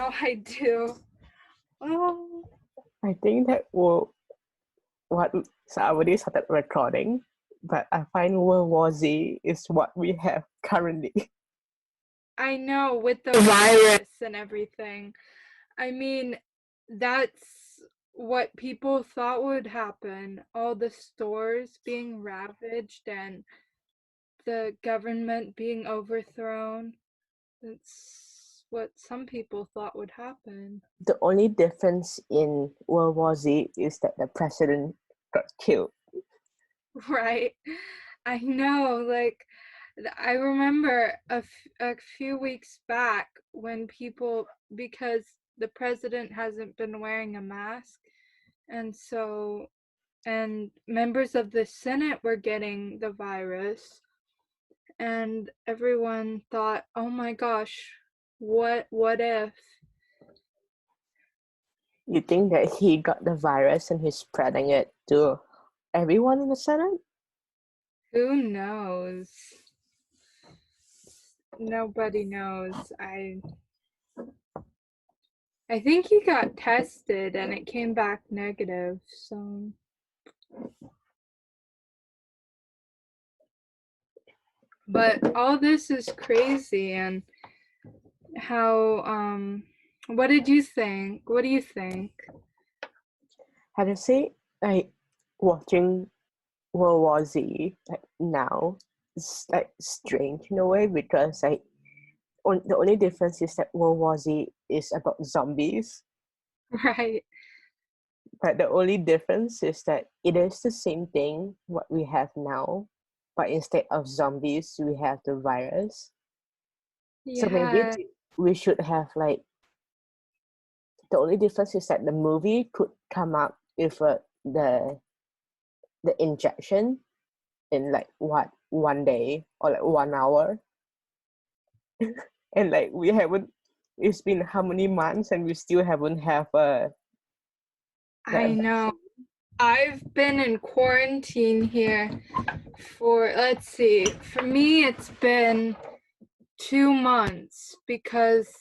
now I do. Oh, I think that so I already started recording, but I find World War Z is what we have currently. I know, with the virus and everything. I mean, that's what people thought would happen. All the stores being ravaged and the government being overthrown. That's what some people thought would happen. The only difference in World War Z is that the president got killed. Right? I know, like, I remember a few weeks back when people, because the president hasn't been wearing a mask, and members of the Senate were getting the virus, and everyone thought, oh my gosh, what if? You think that he got the virus and he's spreading it to everyone in the Senate? Who knows? Nobody knows. I think he got tested and it came back negative, so but all this is crazy. And how what did you think? What do you think? How to say, like, watching World War Z like now is like strange in a way because like the only difference is that World War Z is about zombies, Right. but the only difference is that it is the same thing what we have now, but instead of zombies we have the virus. So maybe Yeah. we should have like, the only difference is that the movie could come up with the injection in like what, one day or like 1 hour. And like we haven't, it's been how many months and we still haven't have a I know. I've been in quarantine here for, let's see, for me it's been 2 months because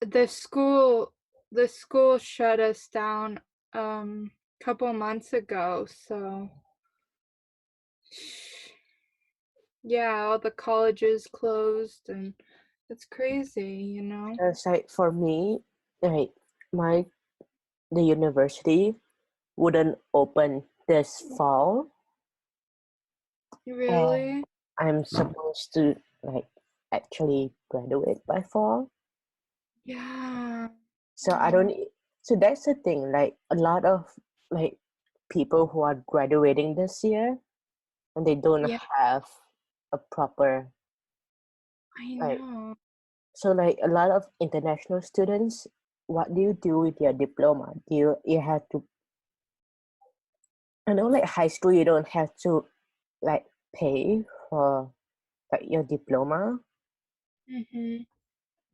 the school shut us down couple months ago, so yeah, all the colleges closed and it's crazy. It's like for me, like the university wouldn't open this fall, Really? and I'm supposed to like actually graduate by fall. Yeah. So I don't. So that's the thing. Like a lot of like people who are graduating this year, and they don't Yeah, have a proper I like. know. So like a lot of international students, what do you do with your diploma? You have to. I know like high school, you don't have to like pay for like your diploma, Mhm.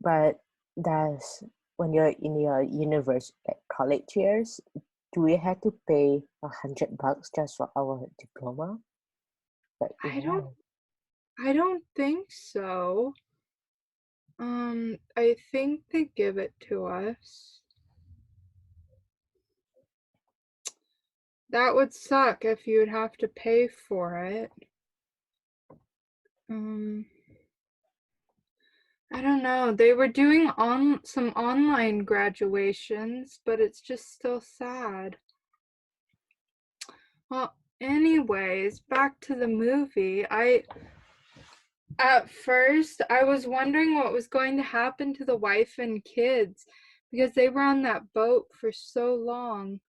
but that's when you're in your university like college years. Do we have to pay $100 just for our diploma? Like I don't why? I don't think so. I think they give it to us. That would suck if you'd have to pay for it. Um, I don't know. They were doing some online graduations, but it's just still sad. Well, anyways, back to the movie. At first, I was wondering what was going to happen to the wife and kids because they were on that boat for so long.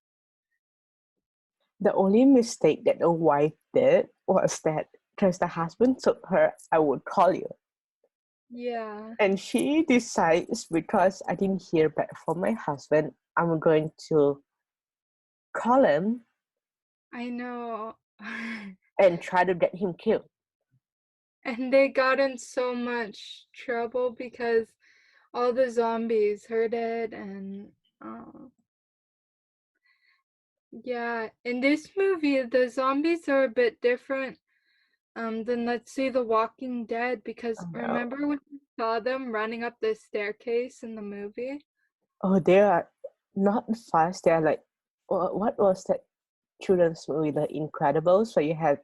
The only mistake that the wife did was that because the husband told her, I would call you. Yeah, And she decides, because I didn't hear back from my husband, I'm going to call him I know. and try to get him killed. And they got in so much trouble because all the zombies heard it. And uh, yeah, in this movie the zombies are a bit different than, let's say, The Walking Dead, because Oh, no. remember with the saw them running up the staircase in the movie? Oh, they are not fast. They're like, what was that children's movie, The Incredibles, where you had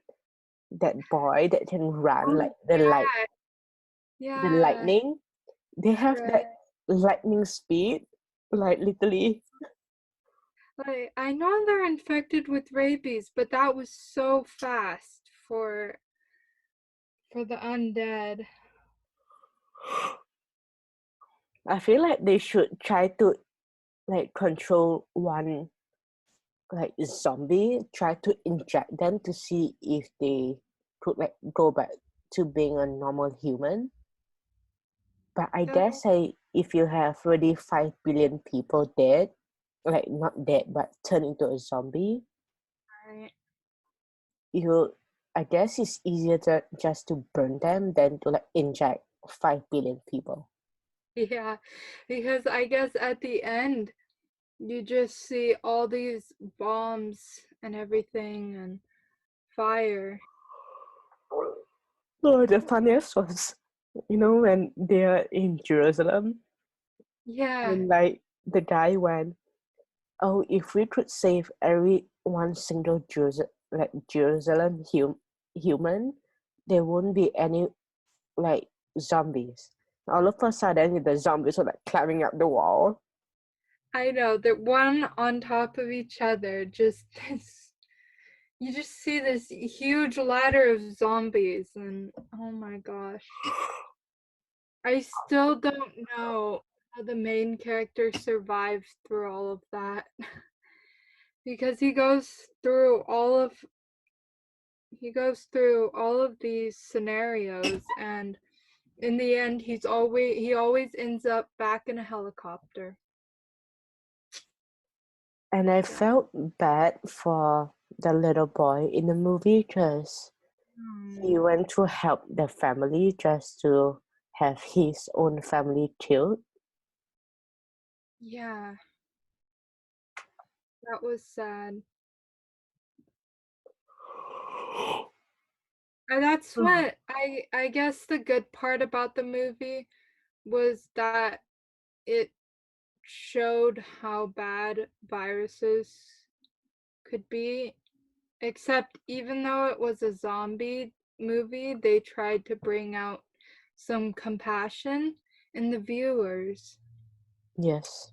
that boy that can run Oh like yeah, the yeah. lightning. They have Right. that lightning speed, like literally. Like I know they're infected with rabies, but that was so fast for the undead. I feel like they should try to like control one like zombie, try to inject them to see if they could like go back to being a normal human. But I That guess if you have already 5 billion people dead, like not dead but turned into a zombie, right. you I guess it's easier to just to burn them than to like inject 5 billion people. Yeah, because I guess at the end you just see all these bombs and everything and fire. Oh, the funniest was, when they're in Jerusalem, Yeah, and like the guy went, "Oh, if we could save every one single Jerusalem human, there won't be any like zombies." All of a sudden, the zombies are like climbing up the wall. I know. They're one on top of each other. Just this, you just see this huge ladder of zombies, and oh my gosh. I still don't know how the main character survived through all of that. Because he goes through all of these scenarios, and in the end he always ends up back in a helicopter. And I Yeah. felt bad for the little boy in the movie because he Hmm. went to help the family just to have his own family killed. Yeah, that was sad. And that's what I guess the good part about the movie was that it showed how bad viruses could be. Except even though it was a zombie movie, they tried to bring out some compassion in the viewers. Yes.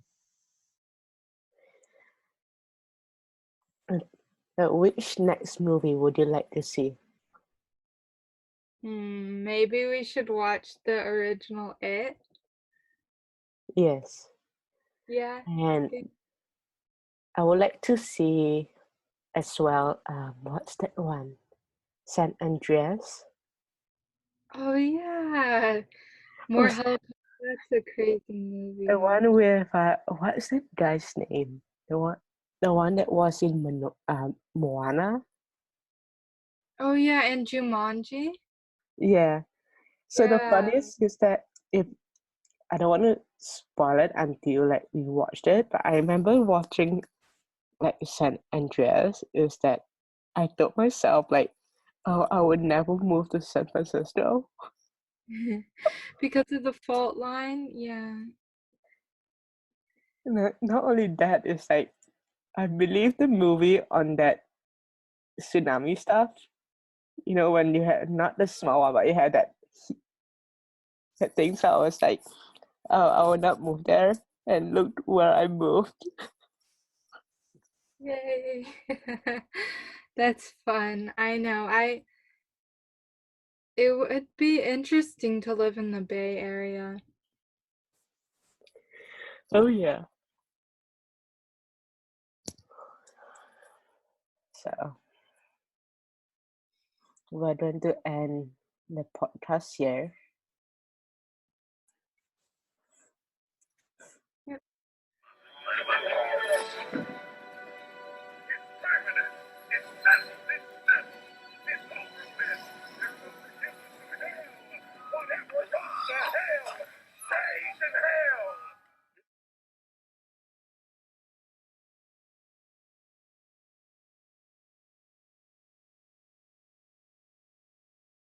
Which next movie would you like to see? Maybe we should watch the original It. Yes. Yeah. And think- I would like to see as well, what's that one? San Andreas? Oh yeah. Oh, More help. That's a crazy the movie. one with, what's that guy's name? The one that was in Moana? Oh yeah, and Jumanji. Yeah. So the Yeah. funniest is that if I don't want to spoil it until like we watched it, but I remember watching like San Andreas is that I told myself like, oh, I would never move to San Francisco. Because of the fault line. Yeah. Not only that, it's like I believe the movie on that tsunami stuff. When you had not the small one, but you had that thing. So I was like, oh, I will not move there. And look where I moved. Yay. That's fun. I know. It would be interesting to live in the Bay Area. Oh yeah. So we're going to end the podcast here.